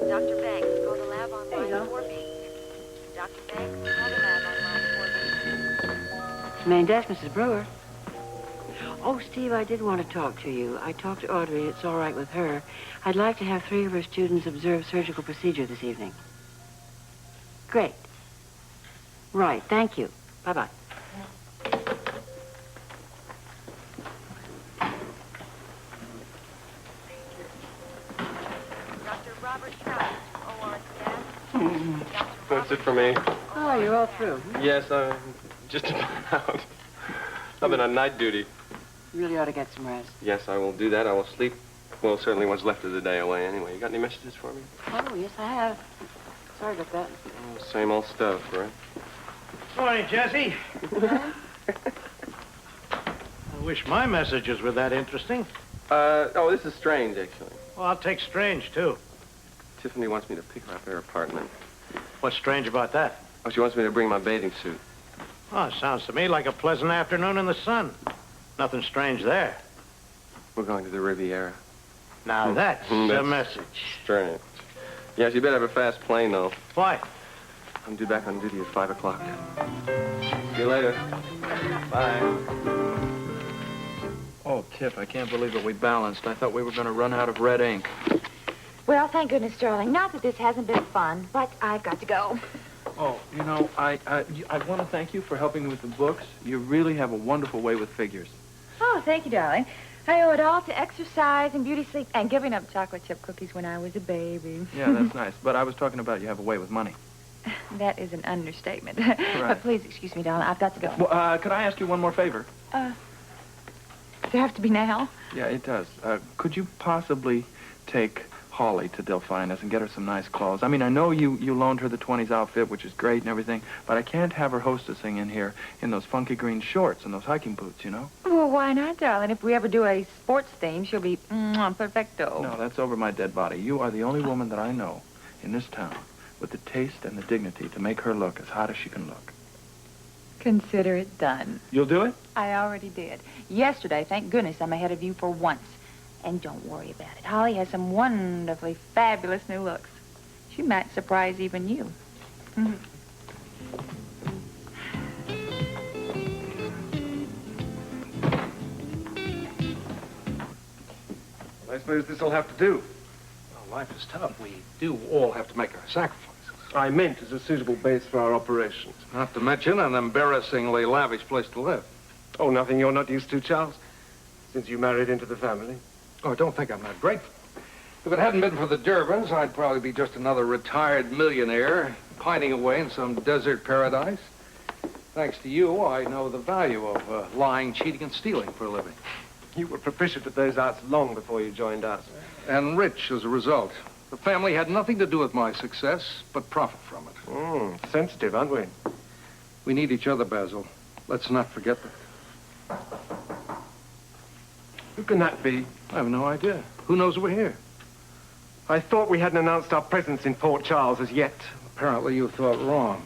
Dr. Banks, call the lab on line 4B. Dr. Banks, call the lab on line 4B. Main desk, Mrs. Brewer. Oh, Steve, I did want to talk to you. I talked to Audrey. It's all right with her. I'd like to have 3 of her students observe surgical procedure this evening. Great. Right, thank you. Bye-bye. Dr. Robert Scott, OR staff. That's it for me. Oh, you're all through. Yes, I'm just about. I've been on night duty. You really ought to get some rest. Yes, I will do that. I will sleep. Well, certainly what's left of the day away anyway. You got any messages for me? Oh, yes, I have. Sorry about that. Oh, same old stuff, right? Morning, Jessie. I wish my messages were that interesting. Oh, this is strange, actually. Well, I'll take strange, too. Tiffany wants me to pick her up at her apartment. What's strange about that? Oh, she wants me to bring my bathing suit. Oh, it sounds to me like a pleasant afternoon in the sun. Nothing strange there. We're going to the Riviera. Now that's a message. Strange. Yes, you better have a fast plane, though. Why? I'm due back on duty at 5 o'clock. See you later. Bye. Oh, Tiff, I can't believe it. We balanced. I thought we were going to run out of red ink. Well, thank goodness, darling. Not that this hasn't been fun, but I've got to go. Oh, you know, I want to thank you for helping me with the books. You really have a wonderful way with figures. Oh, thank you, darling. I owe it all to exercise and beauty sleep and giving up chocolate chip cookies when I was a baby. Yeah, that's nice. But I was talking about you have a way with money. That is an understatement. Right. But please excuse me, darling. I've got to go. Well, could I ask you one more favor? Does it have to be now? Yeah, it does. Could you possibly take Holly to Delphinus and get her some nice clothes? I mean, I know you loaned her the 20s outfit, which is great and everything, but I can't have her hostessing in here in those funky green shorts and those hiking boots, you know? Well, why not, darling? If we ever do a sports theme, she'll be perfecto. No, that's over my dead body. You are the only woman that I know in this town with the taste and the dignity to make her look as hot as she can look. Consider it done. You'll do it? I already did. Yesterday, thank goodness I'm ahead of you for once. And don't worry about it. Holly has some wonderfully fabulous new looks. She might surprise even you. I suppose this will have to do. Well, life is tough. We do all have to make our sacrifices. I meant as a suitable base for our operations. Not to mention an embarrassingly lavish place to live. Oh, nothing you're not used to, Charles, since you married into the family. Oh, don't think I'm not grateful. If it hadn't been for the Durbans, I'd probably be just another retired millionaire pining away in some desert paradise. Thanks to you, I know the value of lying, cheating, and stealing for a living. You were proficient at those arts long before you joined us. And rich as a result. The family had nothing to do with my success, but profit from it. Sensitive, aren't we? We need each other, Basil. Let's not forget that. Who can that be? I have no idea. Who knows we're here? I thought we hadn't announced our presence in Port Charles as yet. Apparently you thought wrong.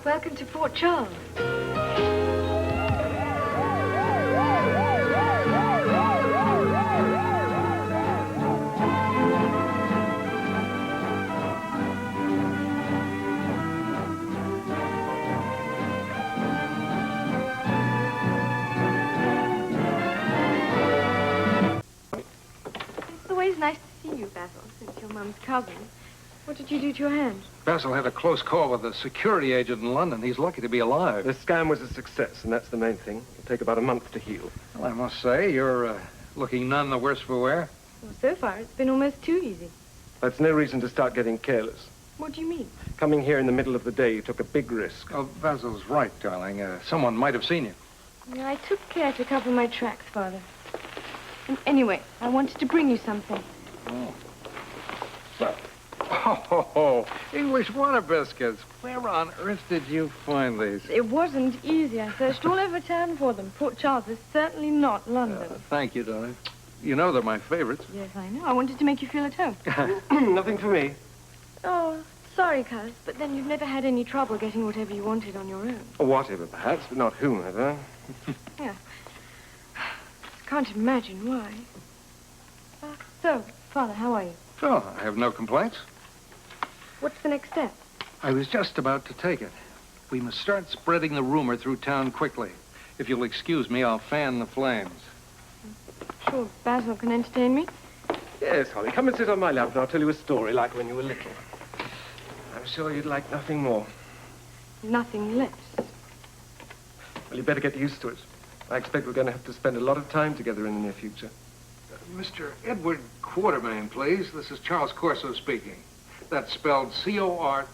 Welcome to Port Charles. It's always nice to see you, Basil, since you're Mum's cousin. What did you do to your hand? Basil had a close call with a security agent in London. He's lucky to be alive. The scam was a success, and that's the main thing. It'll take about a month to heal. Well, I must say, you're looking none the worse for wear. Well, so far, it's been almost too easy. That's no reason to start getting careless. What do you mean? Coming here in the middle of the day, you took a big risk. Oh, Basil's right, darling. Someone might have seen you. Yeah, I took care to cover my tracks, Father. And anyway, I wanted to bring you something. Oh. Well, oh, English water biscuits. Where on earth did you find these? It wasn't easy. I searched all over town for them. Port Charles is certainly not London. Thank you, darling. You know they're my favorites. Yes, I know. I wanted to make you feel at home. Nothing for me. Oh, sorry, Cuz, but then you've never had any trouble getting whatever you wanted on your own. Or whatever, perhaps, but not whomever. Yeah. can't imagine why. So, Father, how are you? Oh, I have no complaints. What's the next step? I was just about to take it. We must start spreading the rumor through town quickly. If you'll excuse me, I'll fan the flames. Sure, Basil can entertain me. Yes, Holly, come and sit on my lap and I'll tell you a story like when you were little. I'm sure you'd like nothing more. Nothing less. Well, you'd better get used to it. I expect we're going to have to spend a lot of time together in the near future. Mr. Edward Quartermain, please. This is Charles Corso speaking. That's spelled C-O-R...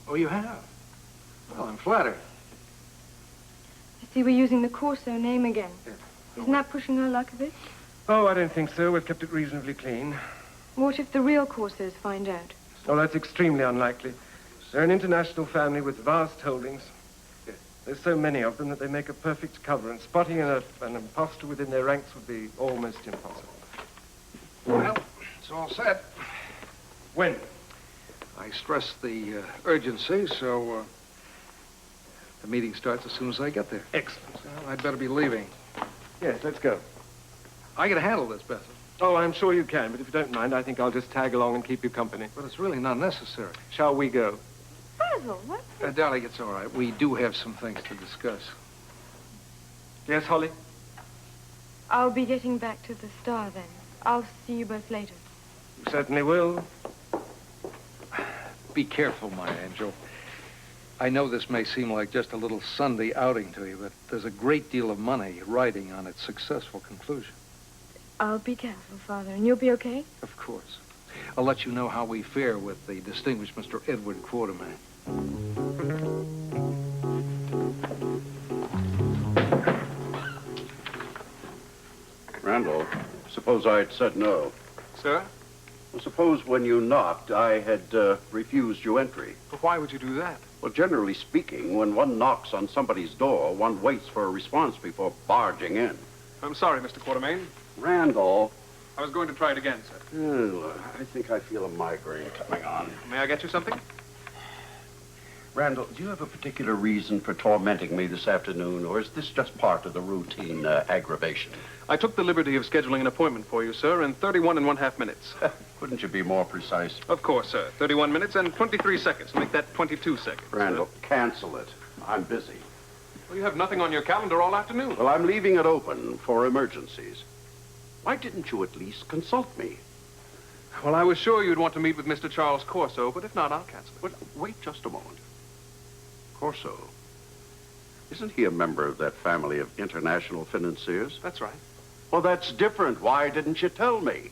Oh, you have? Well, I'm flattered. I see we're using the Corso name again. Yeah. Isn't that pushing our luck a bit? Oh, I don't think so. We've kept it reasonably clean. What if the real Corsos find out? Oh, that's extremely unlikely. They're an international family with vast holdings. There's so many of them that they make a perfect cover, and spotting an imposter within their ranks would be almost impossible. Well, it's all set. When? I stressed the urgency, so the meeting starts as soon as I get there. Excellent. Well, I'd better be leaving. Yes, let's go. I can handle this, Basil. Oh, I'm sure you can, but if you don't mind, I think I'll just tag along and keep you company. But it's really not necessary. Shall we go? Basil, what? Darling, it's all right. We do have some things to discuss. Yes, Holly? I'll be getting back to the Star then. I'll see you both later. You certainly will. Be careful, my angel. I know this may seem like just a little Sunday outing to you, but there's a great deal of money riding on its successful conclusion. I'll be careful, Father, and you'll be okay? Of course. I'll let you know how we fare with the distinguished Mr. Edward Quartermain. Randall, suppose I'd said no. Sir? Well, suppose when you knocked, I had refused you entry. But why would you do that? Well, generally speaking, when one knocks on somebody's door, one waits for a response before barging in. I'm sorry, Mr. Quartermain. Randall. I was going to try it again, sir. Oh, I think I feel a migraine coming on. May I get you something? Randall, do you have a particular reason for tormenting me this afternoon, or is this just part of the routine aggravation? I took the liberty of scheduling an appointment for you, sir, in 31½ minutes. Couldn't you be more precise? Of course, sir. 31 minutes and 23 seconds. Make that 22 seconds. Randall, cancel it. I'm busy. Well, you have nothing on your calendar all afternoon. Well, I'm leaving it open for emergencies. Why didn't you at least consult me? Well, I was sure you'd want to meet with Mr. Charles Corso, but if not, I'll cancel it. But wait just a moment. Corso, isn't he a member of that family of international financiers? That's right. Well, that's different. Why didn't you tell me?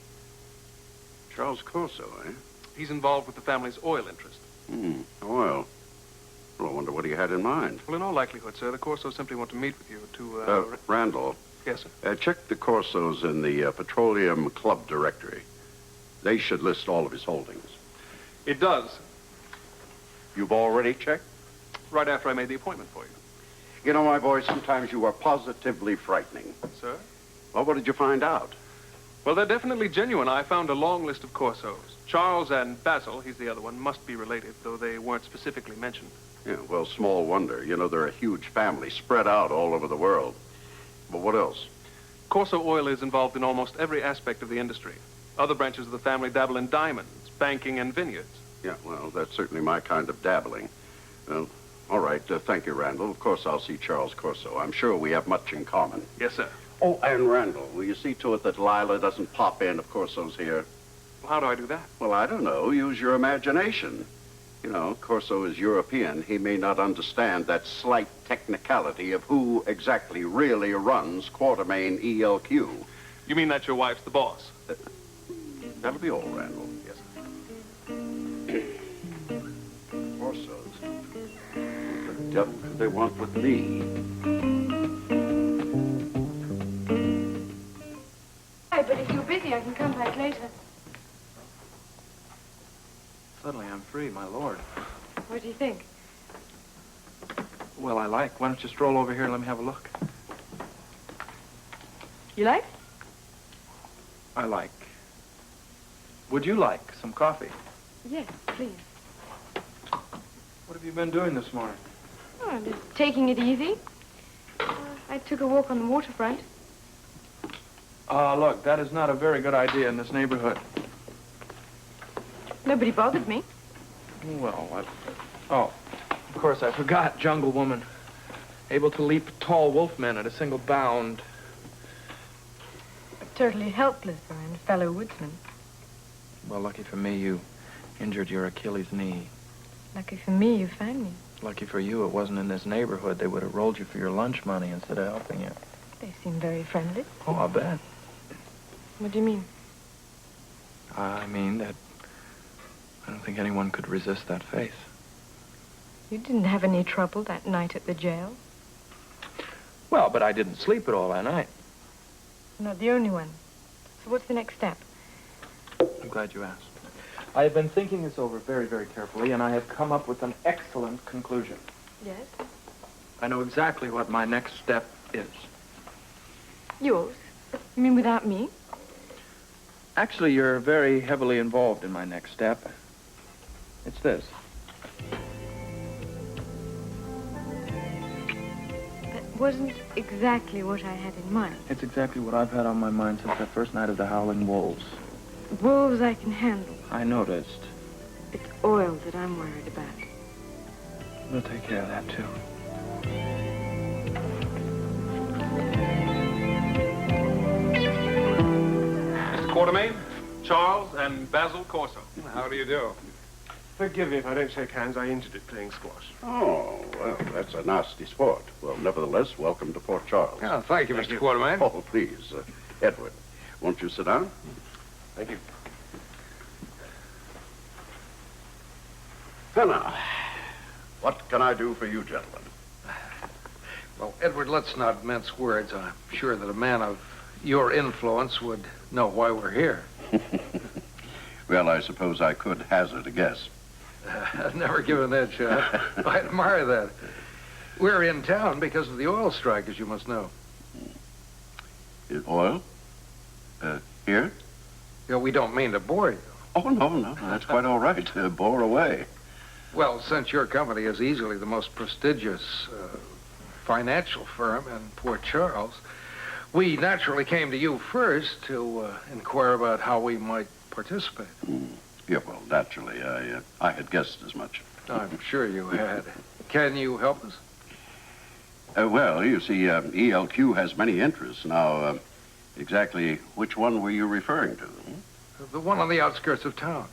Charles Corso, eh? He's involved with the family's oil interest. Oil. Well, I wonder what he had in mind. Well, in all likelihood, sir, the Corsos simply want to meet with you to, Randall. Yes, sir. Check the Corsos in the Petroleum Club directory. They should list all of his holdings. It does. You've already checked? Right after I made the appointment for you. You know, my boy, sometimes you are positively frightening. Sir? Well, what did you find out? Well, they're definitely genuine. I found a long list of Corsos. Charles and Basil, he's the other one, must be related, though they weren't specifically mentioned. Yeah, well, small wonder. You know, they're a huge family spread out all over the world. But what else? Corso Oil is involved in almost every aspect of the industry. Other branches of the family dabble in diamonds, banking, and vineyards. Yeah, well, that's certainly my kind of dabbling. Well, all right. Thank you, Randall. Of course, I'll see Charles Corso. I'm sure we have much in common. Yes, sir. Oh, and Randall, will you see to it that Lila doesn't pop in if Corso's here? Well, how do I do that? Well, I don't know. Use your imagination. You know, Corso is European. He may not understand that slight technicality of who exactly really runs Quartermain ELQ. You mean that your wife's the boss? That'll be all, Randall. Yes, sir. Corsos. What the devil do they want with me? Hi, but if you're busy, I can come back later. Suddenly I'm free, my lord. What do you think? Well, I like. Why don't you stroll over here and let me have a look? You like? I like. Would you like some coffee? Yes, please. What have you been doing this morning? Oh, just taking it easy. I took a walk on the waterfront. Look, that is not a very good idea in this neighborhood. Nobody bothered me. Well, what? Oh, of course, I forgot. Jungle woman. Able to leap tall wolf men at a single bound. Totally helpless for a fellow woodsman. Well, lucky for me, you injured your Achilles knee. Lucky for me, you found me. Lucky for you, it wasn't in this neighborhood. They would have rolled you for your lunch money instead of helping you. They seem very friendly. Oh, I bet. What do you mean? I mean that I don't think anyone could resist that face. You didn't have any trouble that night at the jail. Well, but I didn't sleep at all that night. Not the only one. So what's the next step? I'm glad you asked. I have been thinking this over very, very carefully, and I have come up with an excellent conclusion. Yes? I know exactly what my next step is. Yours? You mean without me? Actually, you're very heavily involved in my next step. It's this. That wasn't exactly what I had in mind. It's exactly what I've had on my mind since that first night of the Howling Wolves. Wolves I can handle. I noticed. It's oil that I'm worried about. We'll take care of that, too. Mr. Quartermain, Charles, and Basil Corso. How do you do? Forgive me if I don't shake hands. I injured it playing squash. Oh, well, that's a nasty sport. Well, nevertheless, welcome to Port Charles. Oh, thank you, Mr. Quartermain. Oh, please, Edward, won't you sit down? Thank you. Now, what can I do for you, gentlemen? Well, Edward, let's not mince words. I'm sure that a man of your influence would know why we're here. Well, I suppose I could hazard a guess. I've never given that shot. I admire that. We're in town because of the oil strike, as you must know. Oil? Here? You know, we don't mean to bore you. Oh, no, that's quite all right. Bore away. Well, since your company is easily the most prestigious financial firm in Port Charles, we naturally came to you first to inquire about how we might participate. Yeah, well, naturally, I had guessed as much. I'm sure you had. Can you help us? Well, you see, ELQ has many interests. Now, exactly which one were you referring to? The one on the outskirts of town.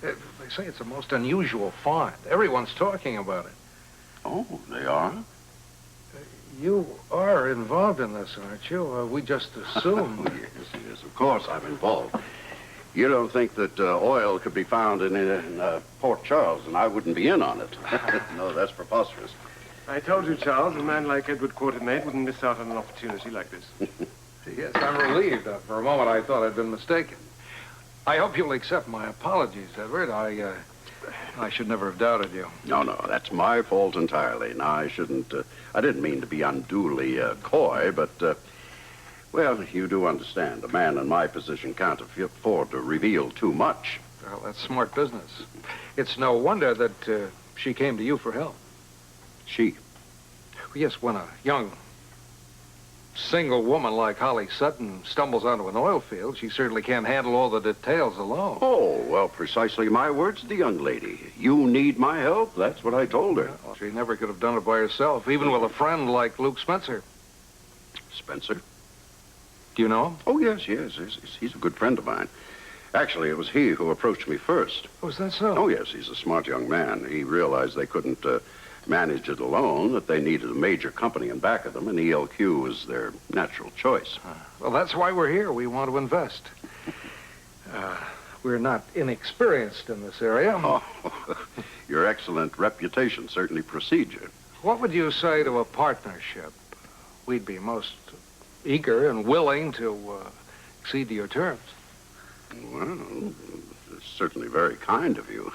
They say it's a most unusual find. Everyone's talking about it. Oh, they are? You are involved in this, aren't you? We just assumed. Yes, of course I'm involved. You don't think that oil could be found in Port Charles, and I wouldn't be in on it. No, that's preposterous. I told you, Charles, a man like Edward Quartermain wouldn't miss out on an opportunity like this. Yes, I'm relieved. For a moment, I thought I'd been mistaken. I hope you'll accept my apologies, Edward. I should never have doubted you. No, that's my fault entirely. Now, I didn't mean to be unduly coy, but, well, you do understand. A man in my position can't afford to reveal too much. Well, that's smart business. It's no wonder that she came to you for help. She? Yes, when a young single woman like Holly Sutton stumbles onto an oil field, she certainly can't handle all the details alone. Oh, well, precisely my words to the young lady. You need my help. That's what I told her. Well, she never could have done it by herself, even with a friend like Luke Spencer. Spencer? Do you know him? Oh, yes. He's a good friend of mine. Actually, it was he who approached me first. Oh, is that so? Oh, yes, he's a smart young man. He realized they couldn't manage it alone, that they needed a major company in back of them, and ELQ was their natural choice. Well, that's why we're here. We want to invest. We're not inexperienced in this area. Oh, your excellent reputation certainly precedes you. What would you say to a partnership? We'd be most eager and willing to accede to your terms. Well, it's certainly very kind of you.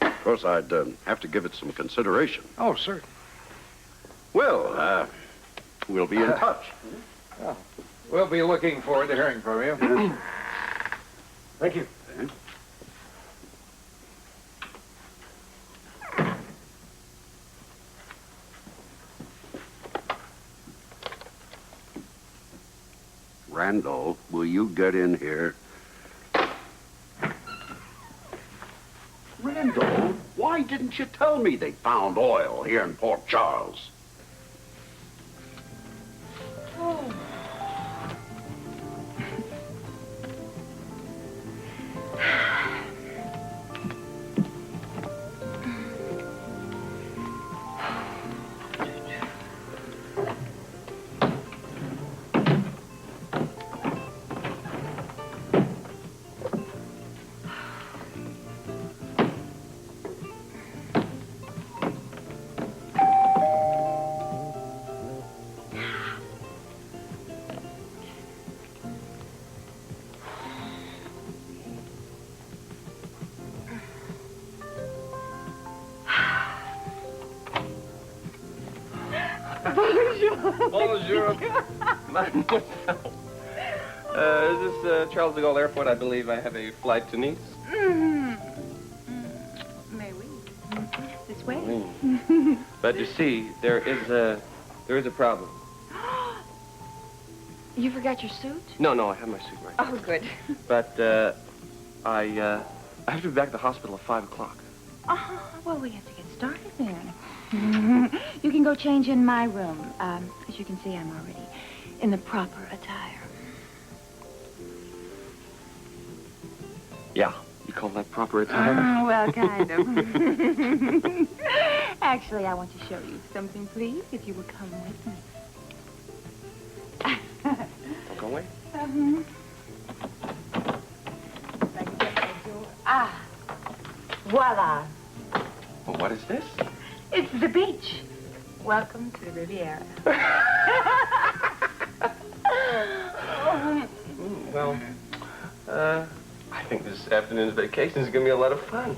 Of course, I'd have to give it some consideration. Oh, certainly. Well, we'll be in touch. Well, we'll be looking forward to hearing from you. Thank you. Randall, will you get in here? Randall, why didn't you tell me they found oil here in Port Charles? Bonjour. Mademoiselle. Is this Charles de Gaulle Airport? I believe I have a flight to Nice. May we? This way? But you see, there is a problem. You forgot your suit? No, I have my suit right. Oh, good. But I have to be back at the hospital at 5 o'clock. Well, we have to get started then. You can go change in my room. As you can see, I'm already in the proper attire. Yeah. You call that proper attire? Well, kind of. Actually, I want to show you something, please, if you will come with me. Don't go away. Voila. Well, what is this? It's the beach. Welcome to the Riviera. Well, I think this afternoon's vacation is going to be a lot of fun.